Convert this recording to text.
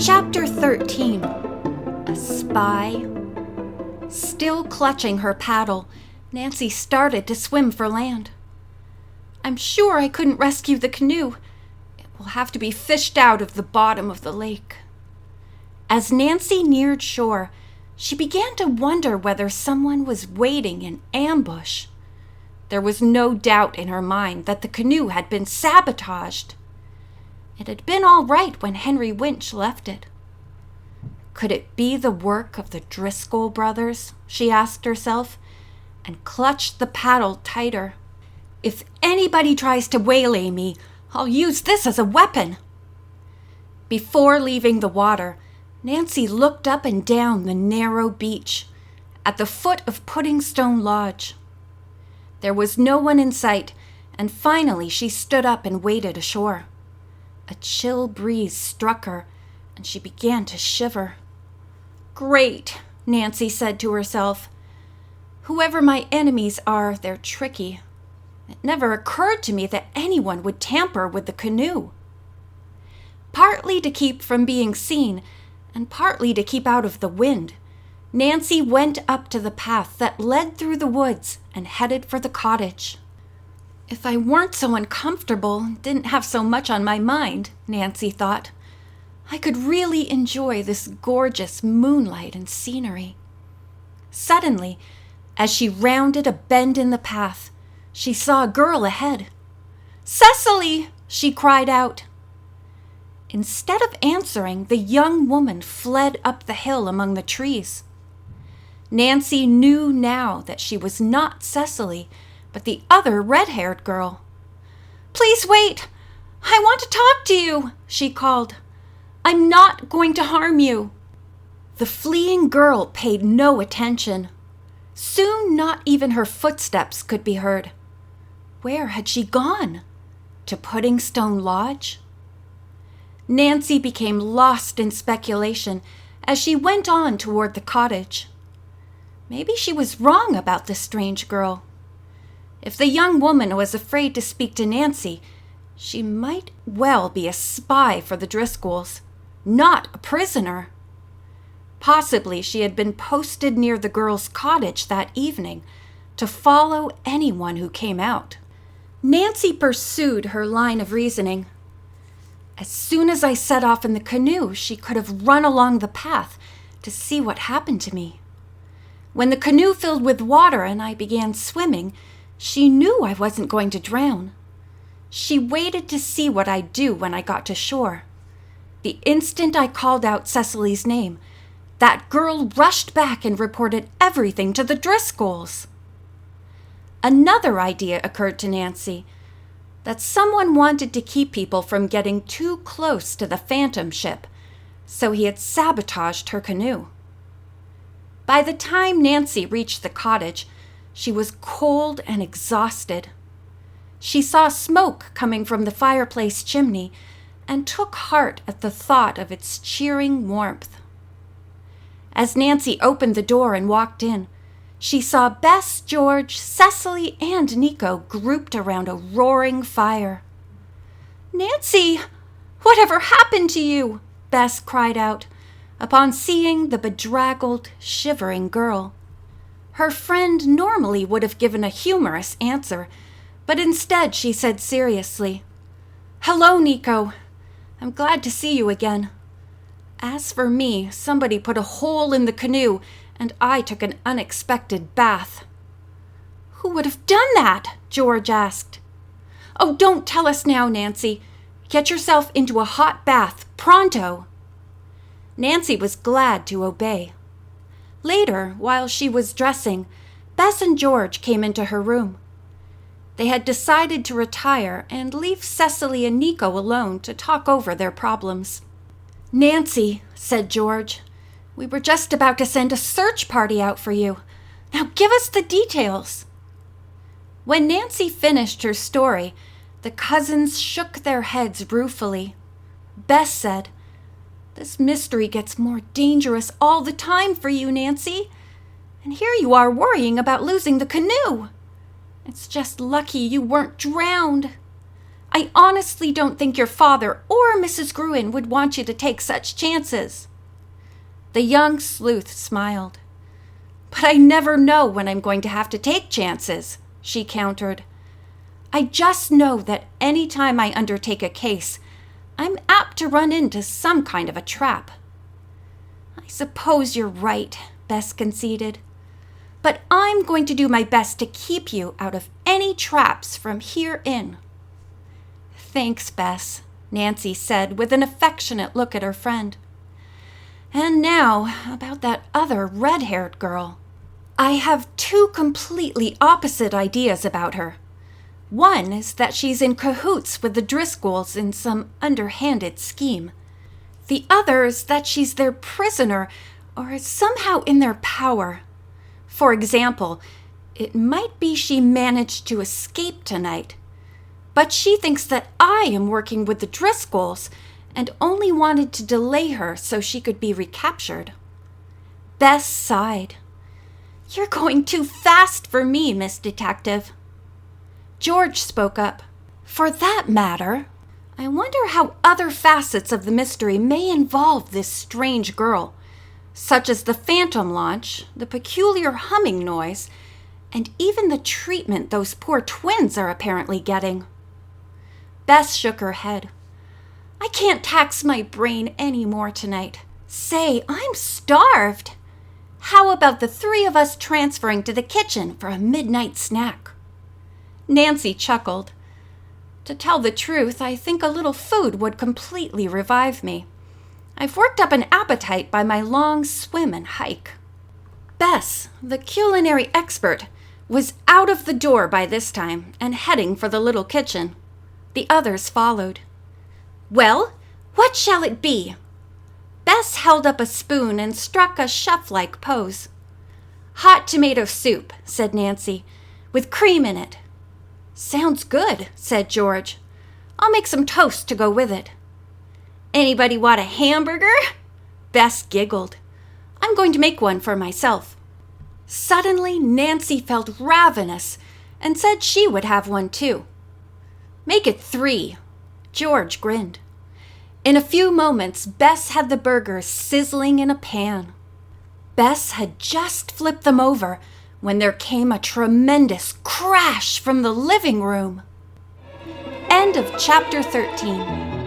Chapter 13. A Spy. Still clutching her paddle, Nancy started to swim for land. I'm sure I couldn't rescue the canoe. It will have to be fished out of the bottom of the lake. As Nancy neared shore, she began to wonder whether someone was waiting in ambush. There was no doubt in her mind that the canoe had been sabotaged. It had been all right when Henry Winch left it. Could it be the work of the Driscoll brothers, she asked herself, and clutched the paddle tighter. If anybody tries to waylay me, I'll use this as a weapon. Before leaving the water, Nancy looked up and down the narrow beach, at the foot of Pudding Stone Lodge. There was no one in sight, and finally she stood up and waded ashore. A chill breeze struck her, and she began to shiver. Great, Nancy said to herself. Whoever my enemies are, they're tricky. It never occurred to me that anyone would tamper with the canoe. Partly to keep from being seen, and partly to keep out of the wind, Nancy went up to the path that led through the woods and headed for the cottage. If I weren't so uncomfortable and didn't have so much on my mind, Nancy thought, I could really enjoy this gorgeous moonlight and scenery. Suddenly, as she rounded a bend in the path, she saw a girl ahead. "Cecily!" she cried out. Instead of answering, the young woman fled up the hill among the trees. Nancy knew now that she was not Cecily, but the other red-haired girl. "Please wait! I want to talk to you!" she called. "I'm not going to harm you." The fleeing girl paid no attention. Soon not even her footsteps could be heard. Where had she gone? To Pudding Stone Lodge? Nancy became lost in speculation as she went on toward the cottage. Maybe she was wrong about this strange girl. If the young woman was afraid to speak to Nancy, she might well be a spy for the Driscolls, not a prisoner. Possibly she had been posted near the girl's cottage that evening to follow anyone who came out. Nancy pursued her line of reasoning. As soon as I set off in the canoe, she could have run along the path to see what happened to me. When the canoe filled with water and I began swimming, she knew I wasn't going to drown. She waited to see what I'd do when I got to shore. The instant I called out Cecily's name, that girl rushed back and reported everything to the Driscolls. Another idea occurred to Nancy, that someone wanted to keep people from getting too close to the Phantom ship, so he had sabotaged her canoe. By the time Nancy reached the cottage, she was cold and exhausted. She saw smoke coming from the fireplace chimney and took heart at the thought of its cheering warmth. As Nancy opened the door and walked in, she saw Bess, George, Cecily, and Nico grouped around a roaring fire. "Nancy, whatever happened to you?" Bess cried out, upon seeing the bedraggled, shivering girl. Her friend normally would have given a humorous answer, but instead she said seriously, "Hello, Nico. I'm glad to see you again. As for me, somebody put a hole in the canoe, and I took an unexpected bath." "Who would have done that?" George asked. "Oh, don't tell us now, Nancy. Get yourself into a hot bath, pronto." Nancy was glad to obey. Later, while she was dressing, Bess and George came into her room. They had decided to retire and leave Cecily and Nico alone to talk over their problems. "Nancy," said George, "we were just about to send a search party out for you. Now give us the details." When Nancy finished her story, the cousins shook their heads ruefully. Bess said, "This mystery gets more dangerous all the time for you, Nancy. And here you are worrying about losing the canoe. It's just lucky you weren't drowned. I honestly don't think your father or Mrs. Gruen would want you to take such chances." The young sleuth smiled. "But I never know when I'm going to have to take chances," she countered. "I just know that any time I undertake a case, I'm apt to run into some kind of a trap." "I suppose you're right," Bess conceded. "But I'm going to do my best to keep you out of any traps from here in." "Thanks, Bess," Nancy said with an affectionate look at her friend. "And now, about that other red-haired girl. I have two completely opposite ideas about her. One is that she's in cahoots with the Driscolls in some underhanded scheme. The other is that she's their prisoner or is somehow in their power. For example, it might be she managed to escape tonight, but she thinks that I am working with the Driscolls and only wanted to delay her so she could be recaptured." Bess sighed. "You're going too fast for me, Miss Detective." George spoke up. "For that matter, I wonder how other facets of the mystery may involve this strange girl, such as the phantom launch, the peculiar humming noise, and even the treatment those poor twins are apparently getting." Bess shook her head. "I can't tax my brain any more tonight. Say, I'm starved. How about the three of us transferring to the kitchen for a midnight snack?" Nancy chuckled. "To tell the truth, I think a little food would completely revive me. I've worked up an appetite by my long swim and hike." Bess, the culinary expert, was out of the door by this time and heading for the little kitchen. The others followed. "Well, what shall it be?" Bess held up a spoon and struck a chef-like pose. "Hot tomato soup," said Nancy, "with cream in it." "Sounds good," said George. "I'll make some toast to go with it." "Anybody want a hamburger?" Bess giggled. "I'm going to make one for myself." Suddenly, Nancy felt ravenous and said she would have one too. "Make it 3. George grinned. In a few moments, Bess had the burgers sizzling in a pan. Bess had just flipped them over when there came a tremendous crash from the living room. End of chapter 13.